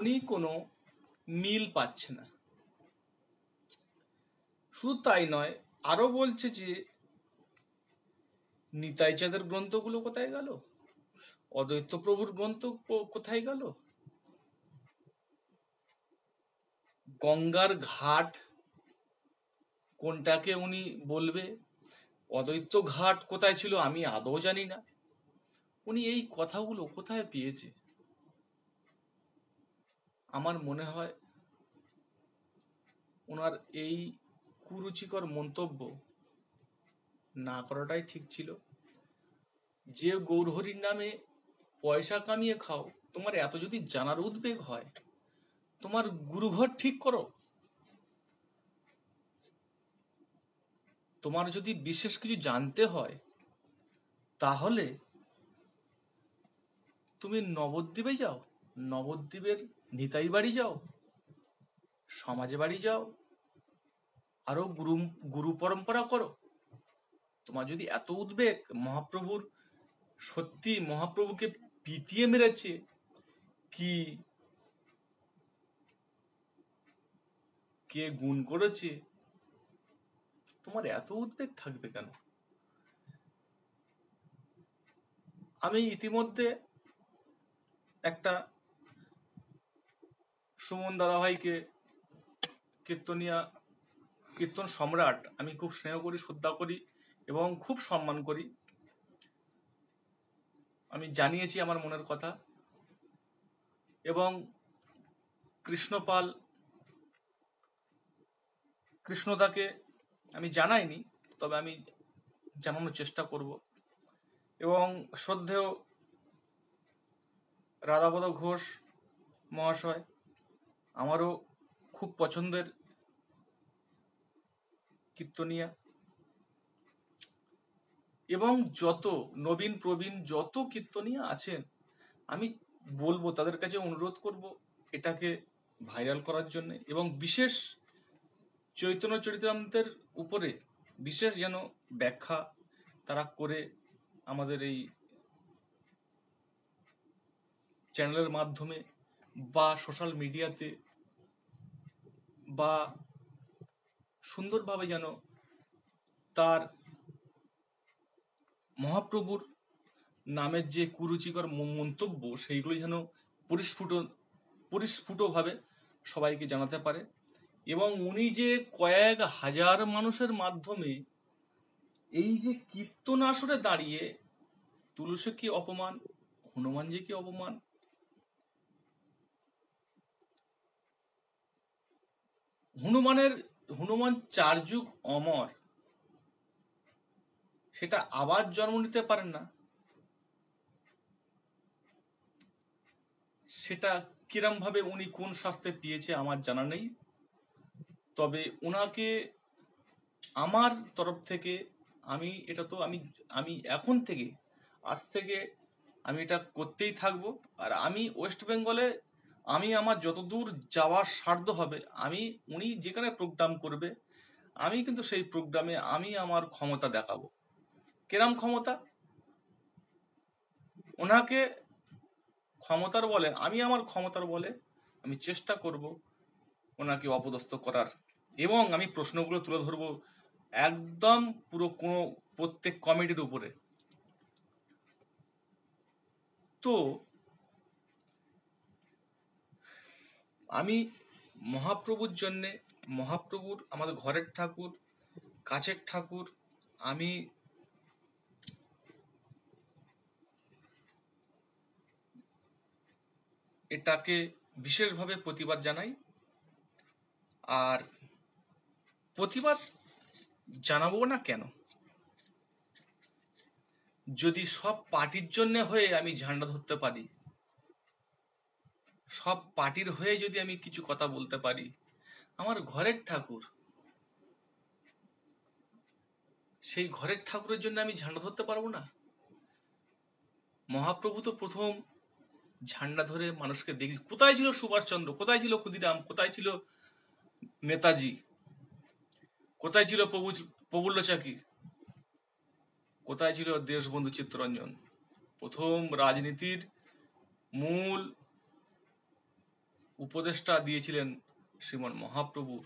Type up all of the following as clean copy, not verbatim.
উনি কোনো মিল পাচ্ছে না। শুধু তাই নয়, আরো বলছে যে নিতাই চাঁদের গ্রন্থগুলো কোথায় গেল, অদ্বৈত প্রভুর গ্রন্থ কোথায় গেল, গঙ্গার ঘাট কোনটাকে উনি বলবে, অদ্বৈত ঘাট কোথায় ছিল আমি আদৌ জানি না। উনি এই কথাগুলো কোথায় পেয়েছে? আমার মনে হয় ওনার এই কুরুচিকর মন্তব্য না করাটাই ঠিক ছিল। যে গৌরহরির নামে পয়সা কামিয়ে খাও, তোমার এত যদি জানার উদ্বেগ হয়, তোমার গুরুঘর ঠিক করো। তোমার যদি বিশেষ কিছু জানতে হয়, তাহলে তুমি নবদ্বীপে যাও, নবদ্বীপের নিতাই বাড়ি যাও, সমাজে বাড়ি যাও, আরো গুরু গুরু পরম্পরা করো। তোমার যদি এত উদ্বেগ মহাপ্রভুর, সত্যি মহাপ্রভুকে পিটিয়ে মেরেছে কি কে গুণ করেছে, তোমার এত উদ্বেগ থাকবে কেন? আমি ইতিমধ্যে একটা সুমন দাদাভাইকে, কীর্তনিয়া কীর্তন সম্রাট, আমি খুব স্নেহ করি, শ্রদ্ধা করি এবং খুব সম্মান করি। আমি জানিয়েছি আমার মনের কথা, এবং কৃষ্ণপাল কৃষ্ণদাকে আমি জানাইনি, তবে আমি জানানোর চেষ্টা করব। এবং শ্রদ্ধেয় রাধাপদ ঘোষ মহাশয়, আমারও খুব পছন্দের কীর্তনিয়া, এবং যত নবীন প্রবীণ যত কীর্তনিয়া আছেন, আমি বলবো, তাদের কাছে অনুরোধ করব এটাকে ভাইরাল করার জন্য, এবং বিশেষ চৈতন্য চরিতামৃতের উপরে বিশেষ যেন ব্যাখ্যা তারা করে আমাদের এই চ্যানেলের মাধ্যমে বা সোশ্যাল মিডিয়াতে বা সুন্দরভাবে যেন তার মহাপ্রভুর নামের যে কুরুচিকর মন্তব্য সেইগুলো যেন পরিস্ফুটভাবে সবাইকে জানাতে পারে। এবং উনি যে কয়েক হাজার মানুষের মাধ্যমে এই যে কীর্তন আসরে দাঁড়িয়ে তুলসী কি অপমান, হনুমানজি কি অপমান, হনুমান 4 যুগ অমর, সেটা আবার জন্ম নিতে পারেন না, সেটা কিরম ভাবে উনি কোন শাস্তে পেয়েছে আমার জানা নেই। তবে ওনাকে আমার তরফ থেকে আমি এখন থেকে, আজ থেকে আমি এটা করতেই থাকবো। আর আমি ওয়েস্ট বেঙ্গলে আমি আমার যতদূর যাওয়ার সাধ্য হবে, উনি যেখানে প্রোগ্রাম করবে, আমি কিন্তু সেই প্রোগ্রামে আমি আমার ক্ষমতা দেখাবো। কিরম ক্ষমতা? ওনাকে ক্ষমতার বলে, আমি আমার ক্ষমতার বলে আমি চেষ্টা করব ওনাকে অপদস্থ করার, এবং আমি প্রশ্নগুলো তুলে ধরবো একদম পুরো কোনো প্রত্যেক কমিটির উপরে। তো আমি মহাপ্রভুর জন্যে, মহাপ্রভুর আমাদের ঘরের ঠাকুর, কাছের ঠাকুর, আমি এটাকে বিশেষভাবে প্রতিবাদ জানাই। আর প্রতিবাদ জানাবো না কেন, যদি সব পার্টির জন্য হয়ে আমি ঝান্ডা ধরতে পারি, সব পার্টির হয়ে যদি আমি কিছু কথা বলতে পারি, আমার ঘরের ঠাকুর, সেই ঘরের ঠাকুরের জন্য আমি ঝান্ডা ধরতে পারবো না? মহাপ্রভু তো প্রথম ঝান্ডা ধরে মানুষকে দেখি, কোথায় ছিল সুভাষচন্দ্র, কোথায় ছিল ক্ষুদিরাম, কোথায় ছিল নেতাজি, কোথায় ছিল প্রফুল্ল চাকি, কোথায় ছিল দেশবন্ধু চিত্তরঞ্জন? প্রথম রাজনীতির মূল উপদেষ্টা দিয়েছিলেন শ্রীমন মহাপ্রভুর।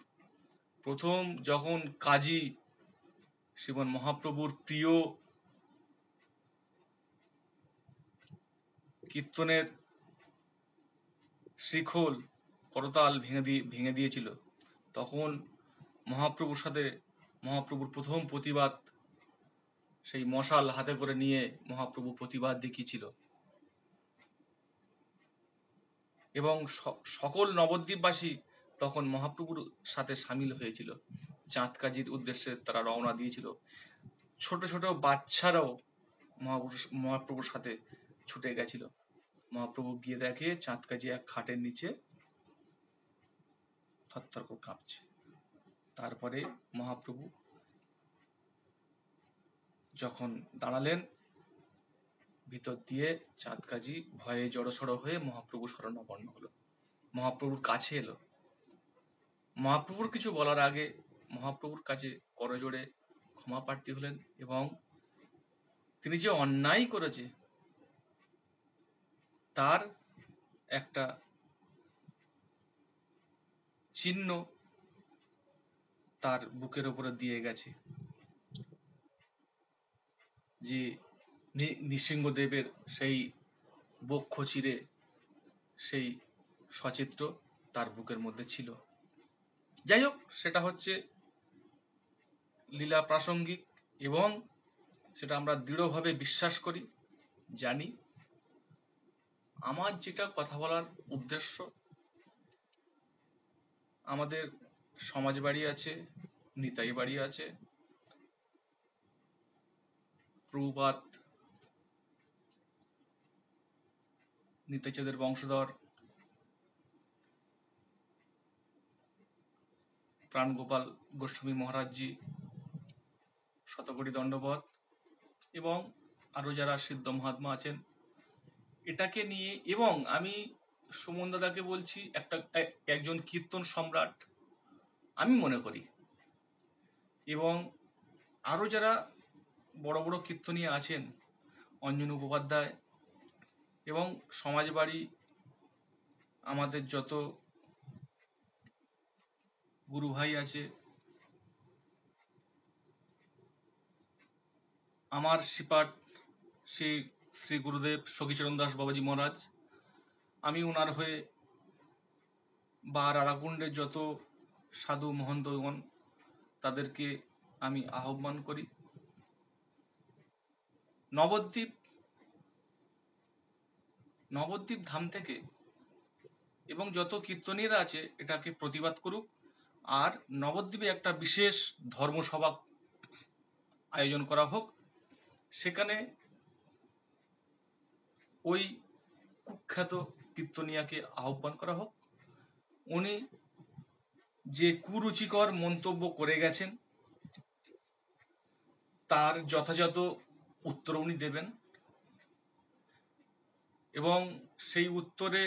প্রথম যখন কাজী শ্রীমন মহাপ্রভুর প্রিয় কীর্তনের শ্রীখোল করতাল ভেঙে দিয়েছিল, তখন মহাপ্রভুর সাথে মহাপ্রভুর প্রথম প্রতিবাদ, সেই মশাল হাতে করে নিয়ে মহাপ্রভু প্রতিবাদ দেখিয়েছিল এবং সকল নবদ্বীপবাসী তখন মহাপ্রভুর সাথে সামিল হয়েছিল। চাঁদকাজির উদ্দেশ্যে তারা রওনা দিয়েছিল। ছোট ছোট বাচ্চারাও মহাপ্রভুর সাথে ছুটে গেছিল। মহাপ্রভু গিয়ে দেখে চাঁদকাজি এক খাটের নিচে থরথর করে কাঁপছে। তারপরে মহাপ্রভু যখন দাঁড়ালেন, ভিতর দিয়ে চাঁদকাজি ভয়ে জড়সড় হয়ে মহাপ্রভু শরণাপন্ন হলো, মহাপ্রভুর কাছে এলো। মহাপ্রভুর কিছু বলার আগে মহাপ্রভুর কাছে করজোড়ে ক্ষমা প্রার্থী হলেন এবং তিনি যে অন্যায় করেছে তার একটা চিহ্ন তার বুকের উপরে দিয়ে গেছে, যে নৃসিংহদেবের সেই বক্ষ চিরে সেই সচিত্র তার বুকের মধ্যে ছিল। যাই হোক, সেটা হচ্ছে লীলা প্রাসঙ্গিক এবং সেটা আমরা দৃঢ়ভাবে বিশ্বাস করি, জানি। আমার যেটা কথা বলার উদ্দেশ্য, আমাদের সমাজ বাড়ি আছে, নিতাই বাড়ি আছে, প্রভুপাদ নিতাইচাঁদের বংশধর প্রাণগোপাল গোস্বামী মহারাজজি, শতকোটি দণ্ডবত, এবং আরো যারা সিদ্ধ মহাত্মা আছেন, এটাকে নিয়ে। এবং আমি সুমন দাদাকে বলছি, একজন কীর্তন সম্রাট আমি মনে করি, এবং আরো যারা বড় বড় কীর্তনীয় আছেন, অঞ্জন উপাধ্যায়, এবং সমাজবাড়ি আমাদের যত গুরু ভাই আছে, আমার শ্রীপাঠ শ্রী গুরুদেব সখীচরণ দাস বাবাজি মহারাজ, আমি ওনার হয়ে, বা রাধাকুণ্ডের যত সাধু মহন্তগণ, তাদেরকে আমি আহ্বান করি, নবদ্বীপ ধাম থেকে এবং যত কীর্তনীয়রা আছে এটাকে প্রতিবাদ করুক, আর নবদ্বীপে একটা বিশেষ ধর্মসভা আয়োজন করা হোক। সেখানে ওই কুখ্যাত কীর্তনিয়াকে আহ্বান করা হোক। উনি যে কুরুচিকর মন্তব্য করে গেছেন তার যথাযথ উত্তর উনি দেবেন, এবং সেই উত্তরে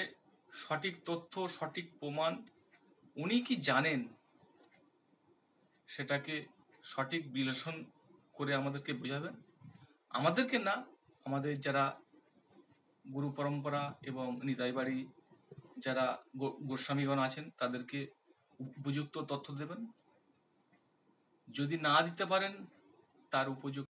সঠিক তথ্য, সঠিক প্রমাণ উনি কি জানেন সেটাকে সঠিক বিশ্লেষণ করে আমাদেরকে বোঝাবেন। আমাদেরকে না, আমাদের যারা গুরু পরম্পরা এবং নিতাই বাড়ি যারা গোস্বামীগণ আছেন তাদেরকে উপযুক্ত তথ্য দেবেন। যদি না দিতে পারেন তার উপযুক্ত